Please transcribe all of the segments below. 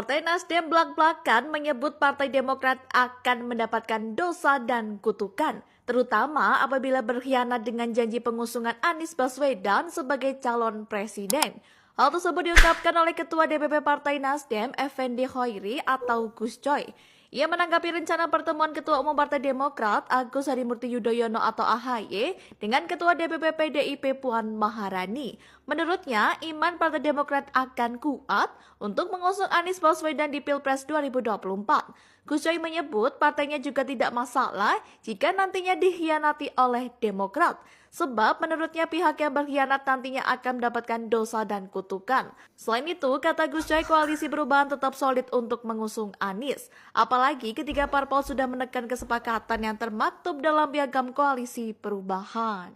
Partai Nasdem blak-blakan menyebut Partai Demokrat akan mendapatkan dosa dan kutukan, terutama apabila berkhianat dengan janji pengusungan Anies Baswedan sebagai calon presiden. Hal tersebut diungkapkan oleh Ketua DPP Partai Nasdem, Effendi Hoiri atau Gus Coy. Ia menanggapi rencana pertemuan Ketua Umum Partai Demokrat Agus Harimurti Yudhoyono atau AHY dengan Ketua DPP PDIP Puan Maharani. Menurutnya, iman Partai Demokrat akan kuat untuk mengusung Anies Baswedan di Pilpres 2024. Gus Coy menyebut partainya juga tidak masalah jika nantinya dikhianati oleh Demokrat. Sebab menurutnya pihak yang berkhianat nantinya akan mendapatkan dosa dan kutukan. Selain itu, kata Gus Coy, koalisi perubahan tetap solid untuk mengusung Anies. Apalagi ketika parpol sudah menekan kesepakatan yang termaktub dalam piagam koalisi perubahan.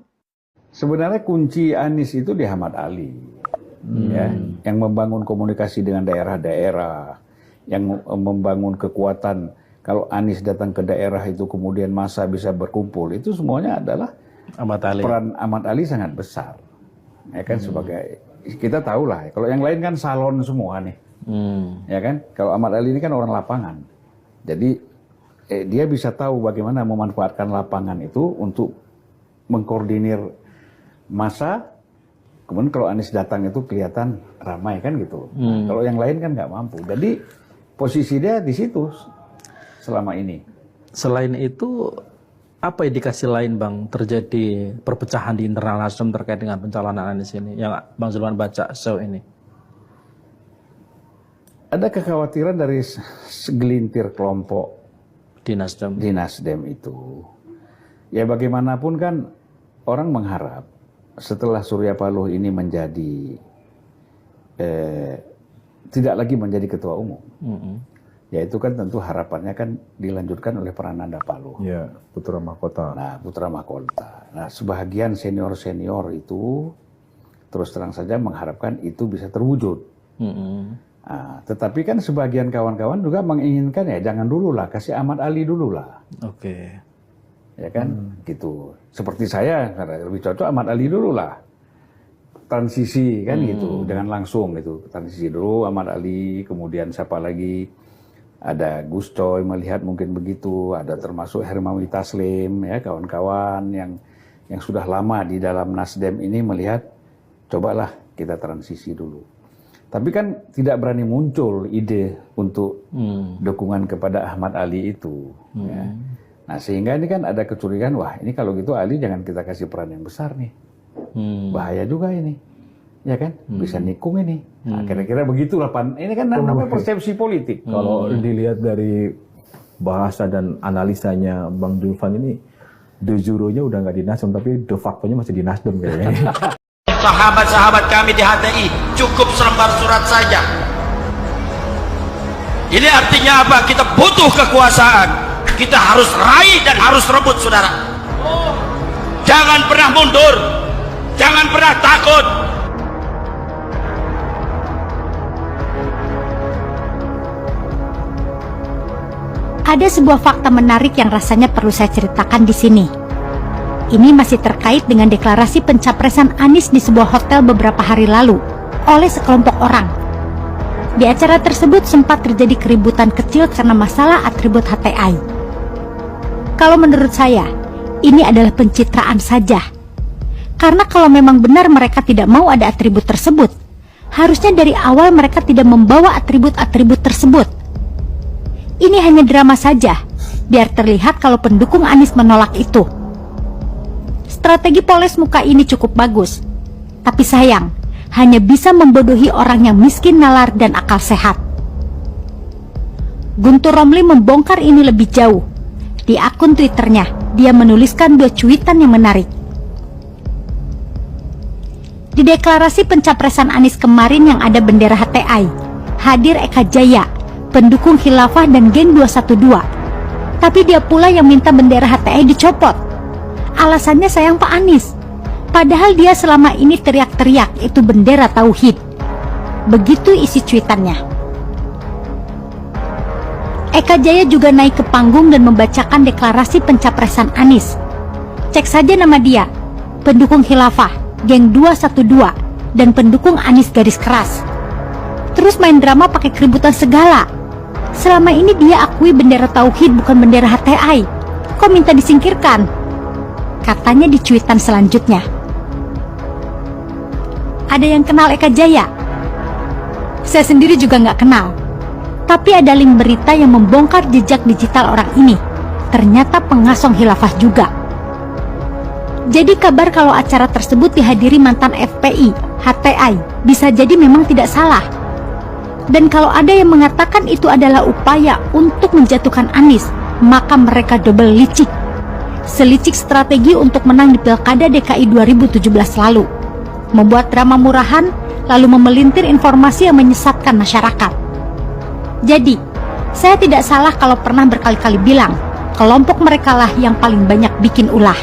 Sebenarnya kunci Anies itu di Ahmad Ali, ya, yang membangun komunikasi dengan daerah-daerah, yang membangun kekuatan. Kalau Anies datang ke daerah itu kemudian massa bisa berkumpul, itu semuanya adalah peran Ahmad Ali sangat besar. Ya kan, sebagai kita tahu lah, kalau yang lain kan salon semua nih, ya kan. Kalau Ahmad Ali ini kan orang lapangan, jadi dia bisa tahu bagaimana memanfaatkan lapangan itu untuk mengkoordinir massa. Kemudian kalau Anies datang itu kelihatan ramai kan gitu. Kalau yang lain kan nggak mampu. Jadi posisi dia di situ selama ini. Selain itu, apa indikasi lain Bang terjadi perpecahan di internal Nasdem terkait dengan pencalonan Anies ini yang Bang Zulfan baca sejauh ini? Ada kekhawatiran dari segelintir kelompok Di Nasdem itu. Ya bagaimanapun kan orang mengharap setelah Surya Paloh ini menjadi tidak lagi menjadi ketua umum, yaitu kan tentu harapannya kan dilanjutkan oleh Prananda Paloh. Ya, putra mahkota. Nah, putra mahkota. Nah, sebahagian senior itu terus terang saja mengharapkan itu bisa terwujud. Nah, tetapi kan sebagian kawan-kawan juga menginginkan ya jangan dulu lah, kasih Ahmad Ali dulu lah. Oke. Ya kan, gitu. Seperti saya, lebih cocok Ahmad Ali dulu lah. Transisi kan gitu, jangan langsung gitu. Transisi dulu Ahmad Ali, kemudian siapa lagi? Ada Gus Coy melihat mungkin begitu, ada termasuk Hermawi Taslim, ya kawan-kawan yang sudah lama di dalam Nasdem ini melihat, cobalah kita transisi dulu. Tapi kan tidak berani muncul ide untuk dukungan kepada Ahmad Ali itu. Ya. Nah sehingga ini kan ada kecurigaan, wah ini kalau gitu Ali jangan kita kasih peran yang besar nih. Bahaya juga ini. Ya kan, bisa nikung ini. Nah, kira-kira begitulah Pan. Ini kan namanya persepsi politik. Kalau dilihat dari bahasa dan analisanya Bang Zulfan ini, de jure-nya udah nggak di Nasdem, tapi de facto-nya masih di Nasdem kayaknya. Sahabat-sahabat kami di HTI, cukup selembar surat saja. Ini artinya apa? Kita butuh kekuasaan. Kita harus raih dan harus rebut, saudara. Jangan pernah mundur. Jangan pernah takut. Ada sebuah fakta menarik yang rasanya perlu saya ceritakan di sini. Ini masih terkait dengan deklarasi pencapresan Anies di sebuah hotel beberapa hari lalu oleh sekelompok orang. Di acara tersebut sempat terjadi keributan kecil karena masalah atribut HTI. Kalau menurut saya, ini adalah pencitraan saja. Karena kalau memang benar mereka tidak mau ada atribut tersebut, harusnya dari awal mereka tidak membawa atribut-atribut tersebut. Ini hanya drama saja, biar terlihat kalau pendukung Anies menolak itu. Strategi poles muka ini cukup bagus, tapi sayang, hanya bisa membodohi orang yang miskin nalar dan akal sehat. Guntur Romli membongkar ini lebih jauh. Di akun Twitternya, dia menuliskan dua cuitan yang menarik. Di deklarasi pencapresan Anies kemarin yang ada bendera HTI, hadir Eka Jaya, pendukung Khilafah dan geng 212. Tapi dia pula yang minta bendera HTI dicopot. Alasannya sayang Pak Anies. Padahal dia selama ini teriak-teriak itu bendera tauhid. Begitu isi cuitannya. Eka Jaya juga naik ke panggung dan membacakan deklarasi pencapresan Anies. Cek saja nama dia, pendukung Khilafah, geng 212, dan pendukung Anies garis keras. terus main drama pakai keributan segala. Selama ini dia akui bendera tauhid bukan bendera HTI. Kok minta disingkirkan? Katanya di cuitan selanjutnya. Ada yang kenal Eka Jaya? Saya sendiri juga nggak kenal. Tapi ada link berita yang membongkar jejak digital orang ini. Ternyata pengasong khilafah juga. Jadi kabar kalau acara tersebut dihadiri mantan FPI, HTI, bisa jadi memang tidak salah. Dan kalau ada yang mengatakan itu adalah upaya untuk menjatuhkan Anies, maka mereka double licik. Selicik strategi untuk menang di Pilkada DKI 2017 lalu. Membuat drama murahan, lalu memelintir informasi yang menyesatkan masyarakat. Jadi, saya tidak salah kalau pernah berkali-kali bilang, kelompok merekalah yang paling banyak bikin ulah.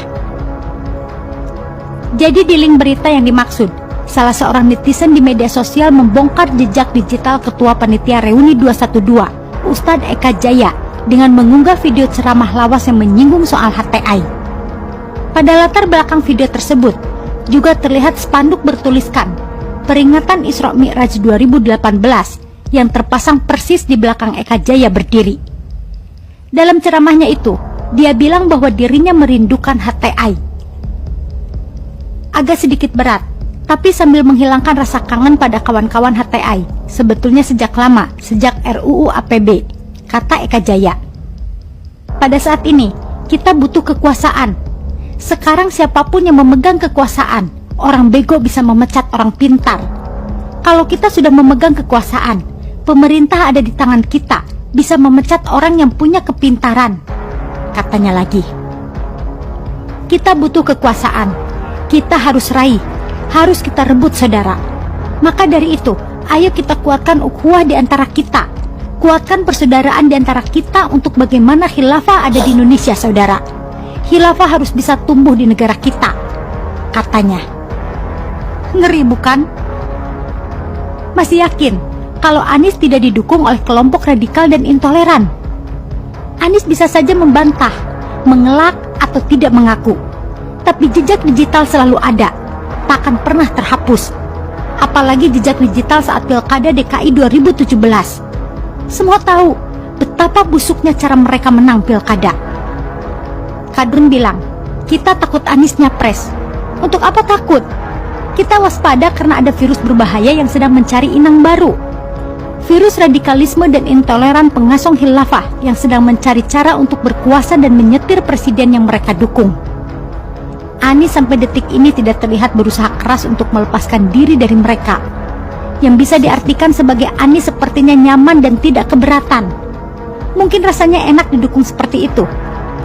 Jadi di link berita yang dimaksud, salah seorang netizen di media sosial membongkar jejak digital Ketua Panitia Reuni 212, Ustadz Eka Jaya, dengan mengunggah video ceramah lawas yang menyinggung soal HTI. Pada latar belakang video tersebut, juga terlihat spanduk bertuliskan, Peringatan Isra Mi'raj 2018, yang terpasang persis di belakang Eka Jaya berdiri. Dalam ceramahnya itu, dia bilang bahwa dirinya merindukan HTI. Agak sedikit berat, tapi sambil menghilangkan rasa kangen pada kawan-kawan HTI, sebetulnya sejak lama, sejak RUU APB, kata Eka Jaya. Pada saat ini, kita butuh kekuasaan. Sekarang siapapun yang memegang kekuasaan, orang bego bisa memecat orang pintar. Kalau kita sudah memegang kekuasaan, pemerintah ada di tangan kita, bisa memecat orang yang punya kepintaran, katanya lagi. Kita butuh kekuasaan. Kita harus raih, harus kita rebut saudara. Maka dari itu, ayo kita kuatkan ukhuwah di antara kita. Kuatkan persaudaraan di antara kita untuk bagaimana khilafah ada di Indonesia saudara. Khilafah harus bisa tumbuh di negara kita, katanya. Ngeri bukan? Masih yakin kalau Anies tidak didukung oleh kelompok radikal dan intoleran? Anies bisa saja membantah, mengelak atau tidak mengaku. Tapi jejak digital selalu ada, takkan pernah terhapus. Apalagi jejak digital saat Pilkada DKI 2017. Semua tahu betapa busuknya cara mereka menang Pilkada. Kadrun bilang, kita takut Anies nyapres. Untuk apa takut? Kita waspada karena ada virus berbahaya yang sedang mencari inang baru. Virus radikalisme dan intoleran pengasong khilafah yang sedang mencari cara untuk berkuasa dan menyetir presiden yang mereka dukung. Anies sampai detik ini tidak terlihat berusaha keras untuk melepaskan diri dari mereka. Yang bisa diartikan sebagai Anies sepertinya nyaman dan tidak keberatan. Mungkin rasanya enak didukung seperti itu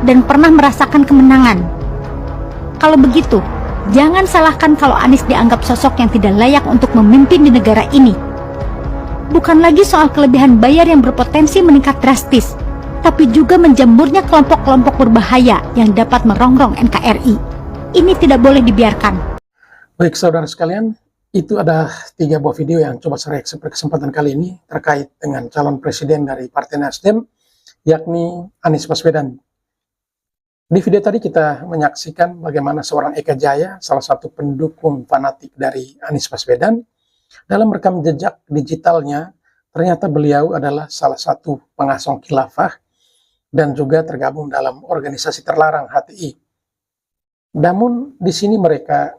dan pernah merasakan kemenangan. Kalau begitu, jangan salahkan kalau Anies dianggap sosok yang tidak layak untuk memimpin di negara ini. Bukan lagi soal kelebihan bayar yang berpotensi meningkat drastis, tapi juga menjamurnya kelompok-kelompok berbahaya yang dapat merongrong NKRI. Ini tidak boleh dibiarkan. Baik saudara sekalian, itu ada 3 buah video yang coba saya reaksi pada kesempatan kali ini terkait dengan calon presiden dari Partai Nasdem, yakni Anies Baswedan. Di video tadi kita menyaksikan bagaimana seorang Eka Jaya, salah satu pendukung fanatik dari Anies Baswedan, dalam rekam jejak digitalnya, ternyata beliau adalah salah satu pengasong khilafah dan juga tergabung dalam organisasi terlarang HTI. Namun di sini mereka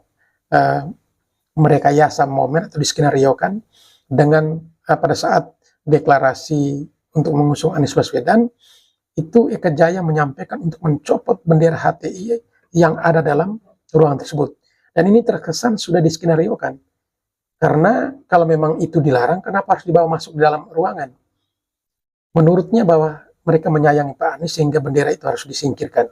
merekayasa momen atau diskenariokan dengan pada saat deklarasi untuk mengusung Anies Baswedan, itu Eka Jaya menyampaikan untuk mencopot bendera HTI yang ada dalam ruangan tersebut. Dan ini terkesan sudah diskenariokan. Karena kalau memang itu dilarang, kenapa harus dibawa masuk di dalam ruangan? Menurutnya bahwa mereka menyayangi Pak Anies sehingga bendera itu harus disingkirkan.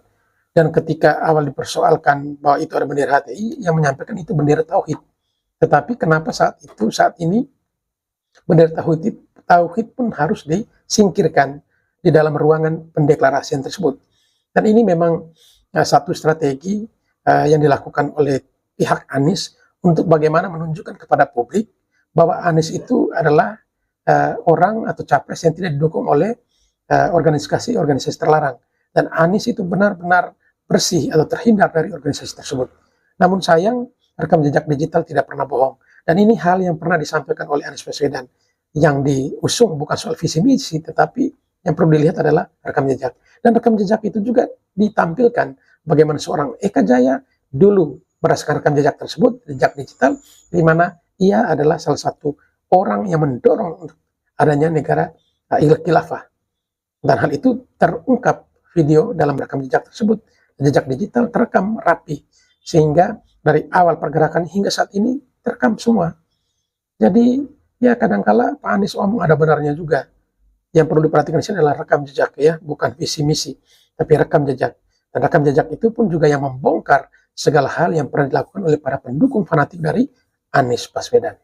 Dan ketika awal dipersoalkan bahwa itu ada bendera HTI, yang menyampaikan itu bendera tauhid. Tetapi kenapa saat ini bendera tauhid pun harus disingkirkan di dalam ruangan pendeklarasian tersebut. Dan ini memang satu strategi yang dilakukan oleh pihak Anies untuk bagaimana menunjukkan kepada publik bahwa Anies itu adalah orang atau capres yang tidak didukung oleh organisasi terlarang. Dan Anies itu benar-benar bersih atau terhindar dari organisasi tersebut. Namun sayang, rekam jejak digital tidak pernah bohong. Dan ini hal yang pernah disampaikan oleh Anies Baswedan, yang diusung bukan soal visi misi, tetapi yang perlu dilihat adalah rekam jejak. Dan rekam jejak itu juga ditampilkan bagaimana seorang Eka Jaya dulu berdasarkan rekam jejak tersebut, jejak digital, di mana ia adalah salah satu orang yang mendorong untuk adanya negara khilafah. Dan hal itu terungkap video dalam rekam jejak tersebut. Jejak digital terekam rapi, sehingga dari awal pergerakan hingga saat ini terekam semua. Jadi ya kadangkala Pak Anies omong ada benarnya juga. Yang perlu diperhatikan di sini adalah rekam jejak ya, bukan visi misi, tapi rekam jejak. Dan rekam jejak itu pun juga yang membongkar segala hal yang pernah dilakukan oleh para pendukung fanatik dari Anies Baswedan.